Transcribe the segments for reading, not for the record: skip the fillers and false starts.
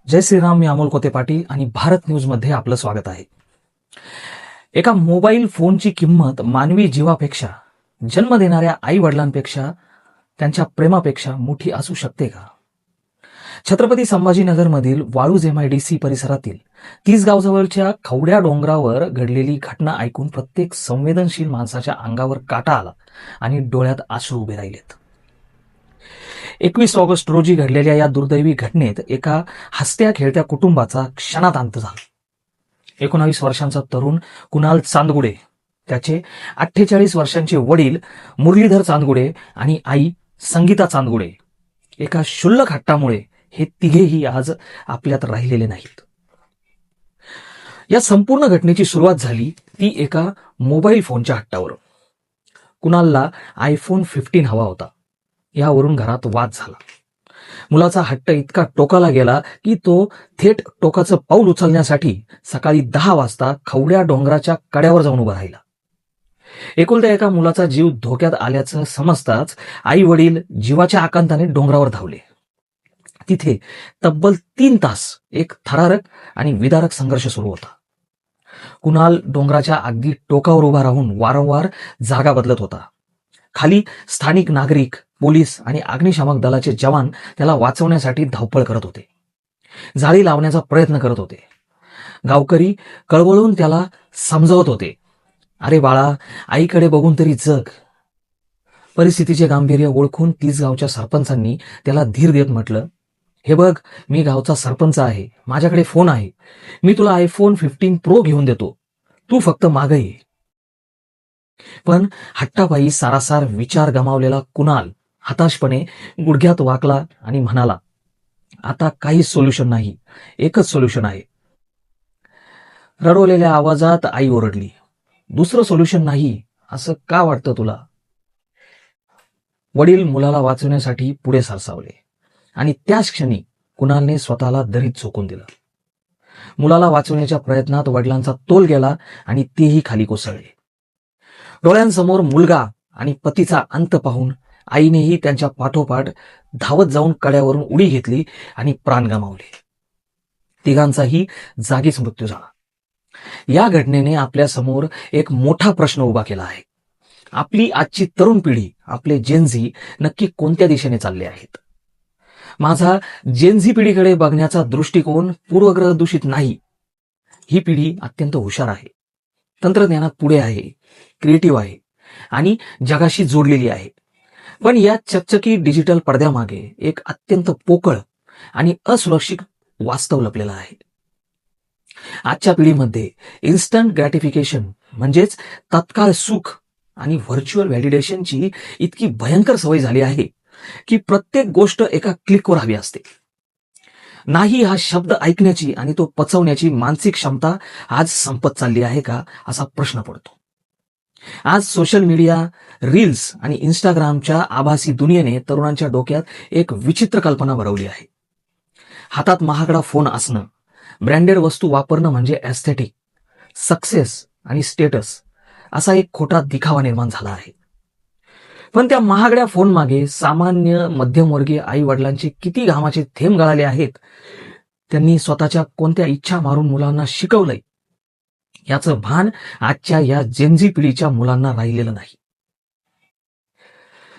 जय श्रीराम. मी अमोल कोते पाटील आणि भारत न्यूज मध्ये आपलं स्वागत आहे. एका मोबाईल फोनची किंमत मानवी जीवापेक्षा, जन्म देणाऱ्या आई वडिलांपेक्षा, त्यांच्या प्रेमापेक्षा मोठी असू शकते का? छत्रपती संभाजीनगरमधील वाळूज MIDC परिसरातील 30 गावजवळच्या खवड्या डोंगरावर घडलेली घटना ऐकून प्रत्येक संवेदनशील माणसाच्या अंगावर काटा आला आणि डोळ्यात अश्रू उभे राहिलेत. 21 ऑगस्ट रोजी घडलेल्या या दुर्दैवी घटनेत एका हसत्या खेळत्या कुटुंबाचा क्षणात अंत झाला. 19 वर्षांचा तरुण कुणाल चांदगुडे, त्याचे 48 वर्षांचे वडील मुरलीधर चांदगुडे आणि आई संगीता चांदगुडे, एका क्षुल्लक हट्टामुळे हे तिघेही आज आपल्यात राहिलेले नाहीत. या संपूर्ण घटनेची सुरुवात झाली ती एका मोबाईल फोनच्या हट्टावरून. कुणालला iPhone 15 हवा होता. यावरून घरात वाद झाला. मुलाचा हट्ट इतका टोकाला गेला की तो थेट टोकाचं पाऊल उचलण्यासाठी सकाळी 10 वाजता खवड्या डोंगराच्या कड्यावर जाऊन उभा राहिला. एकुलत्या एका मुलाचा जीव धोक्यात आल्याचं समजताच आई वडील जीवाच्या आकांताने डोंगरावर धावले. तिथे तब्बल 3 तास एक थरारक आणि विदारक संघर्ष सुरू होता. कुणाल डोंगराच्या अगदी टोकावर उभा राहून वारंवार जागा बदलत होता. खाली स्थानिक नागरिक, पोलीस आणि अग्निशामक दलाचे जवान त्याला वाचवण्यासाठी धावपळ करत होते. जाळी लावण्याचा प्रयत्न करत होते. गावकरी कळवळून त्याला समजावत होते, अरे बाळा, आईकडे बघून तरी जग. परिस्थितीचे गांभीर्य ओळखून 30 गावच्या सरपंचांनी त्याला धीर देत म्हटलं, हे बघ, मी गावचा सरपंच आहे, माझ्याकडे फोन आहे, मी तुला iPhone 15 Pro घेऊन देतो, तू फक्त मागे ये. पण हट्टापायी सारासार विचार गमावलेला कुणाल हताशपणे गुडघ्यात वाकला आणि म्हणाला, आता काहीच सोल्युशन नाही, एकच सोल्युशन आहे. रडवलेल्या आवाजात आई ओरडली, दुसरं सोल्युशन नाही असं का वाटतं तुला? वडील मुलाला वाचवण्यासाठी पुढे सरसावले आणि त्याच क्षणी कुणालने स्वतःला दरीत झोकून दिलं. मुलाला वाचवण्याच्या प्रयत्नात वडिलांचा तोल गेला आणि तेही खाली कोसळले. डोळ्यांसमोर मुलगा आणि पतीचा अंत पाहून आईनेही त्यांच्या पाठोपाठ धावत जाऊन कड्यावरून उडी घेतली आणि प्राण गमावले. तिघांचाही जागीच मृत्यू झाला. या घटनेने आपल्या समोर एक मोठा प्रश्न उभा केला आहे. आपली आजची तरुण पिढी, आपले जेनझी नक्की कोणत्या दिशेने चालले आहेत? माझा जेनझी पिढीकडे बघण्याचा दृष्टिकोन पूर्वग्रह दूषित नाही. ही पिढी अत्यंत हुशार आहे, तंत्रज्ञानात पुढे आहे, क्रिएटिव्ह आहे आणि जगाशी जोडलेली आहे. पण या चकचकीत डिजिटल पडद्यामागे एक अत्यंत पोकळ आणि असुरक्षित वास्तव लपलेलं आहे. आजच्या पिढीमध्ये इन्स्टंट ग्रॅटिफिकेशन म्हणजेच तत्काळ सुख आणि व्हर्च्युअल व्हॅलिडेशनची इतकी भयंकर सवय झाली आहे की प्रत्येक गोष्ट एका क्लिकवर हवी असते. नाही हा शब्द ऐकण्याची आणि तो पचवण्याची मानसिक क्षमता आज संपत चालली आहे का, असा प्रश्न पडतो. आज सोशल मीडिया, रील्स आणि इंस्टाग्रामच्या आभासी दुनियेने तरुणांच्या डोक्यात एक विचित्र कल्पना भरवली आहे. हातात महागडा फोन असणं, ब्रँडेड वस्तू वापरणं म्हणजे एस्थेटिक, सक्सेस आणि स्टेटस असा एक खोटा दिखावा निर्माण झाला आहे. पण त्या महागड्या फोन मागे सामान्य मध्यमवर्गीय आई वडिलांचे किती घामाचे थेंब गळाले आहेत, त्यांनी स्वतःच्या कोणत्या इच्छा मारून मुलांना शिकवलंय, याचं भान आजच्या या जेनझी पिढीच्या मुलांना राहिलेलं नाही.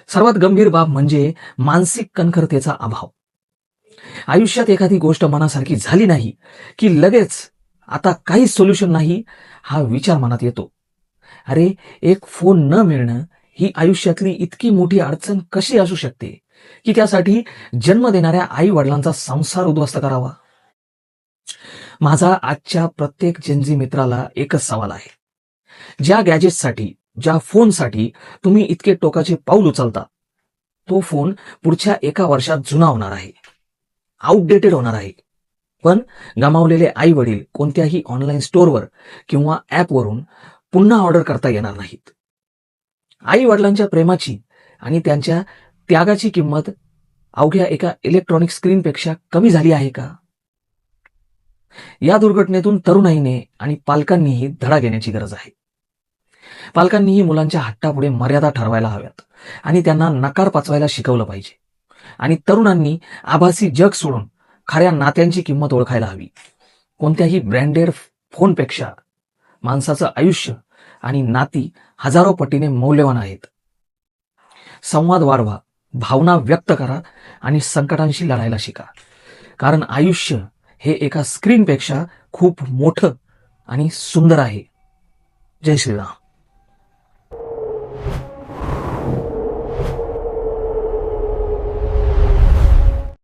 सर्वात गंभीर बाब म्हणजे मानसिक कणखरतेचा अभाव. आयुष्यात एखादी गोष्ट मनासारखी झाली नाही की लगेच आता काहीच सोल्युशन नाही हा विचार मनात येतो. अरे, एक फोन न मिळणं ही आयुष्यातली इतकी मोठी अडचण कशी असू शकते की त्यासाठी जन्म देणाऱ्या आई वडिलांचा संसार उद्ध्वस्त करावा? माझा आजच्या प्रत्येक जेनझी मित्राला एकच सवाल आहे. ज्या गॅजेटसाठी, ज्या फोनसाठी तुम्ही इतके टोकाचे पाऊल उचलता, तो फोन पुढच्या 1 वर्षात जुना होणार आहे, आउटडेटेड होणार आहे. पण गमावलेले आई वडील कोणत्याही ऑनलाईन स्टोअरवर किंवा ॲपवरून पुन्हा ऑर्डर करता येणार नाहीत. आई वडिलांच्या प्रेमाची आणि त्यांच्या त्यागाची किंमत अवघ्या एका इलेक्ट्रॉनिक स्क्रीनपेक्षा कमी झाली आहे का? या दुर्घटनेतून तरुणाईने आणि पालकांनीही धडा घेण्याची गरज आहे. पालकांनीही मुलांच्या हट्टापुढे मर्यादा ठरवायला हव्यात आणि त्यांना नकार पचवायला शिकवलं पाहिजे. आणि तरुणांनी आभासी जग सोडून खऱ्या नात्यांची किंमत ओळखायला हवी. कोणत्याही ब्रँडेड फोनपेक्षा माणसाचं आयुष्य आणि नाती हजारो पटीने मौल्यवान आहेत. संवाद वाढवा, भावना व्यक्त करा आणि संकटांशी लढायला शिका. कारण आयुष्य हे एका स्क्रीनपेक्षा खूप मोठं आणि सुंदर आहे. जय श्रीराम.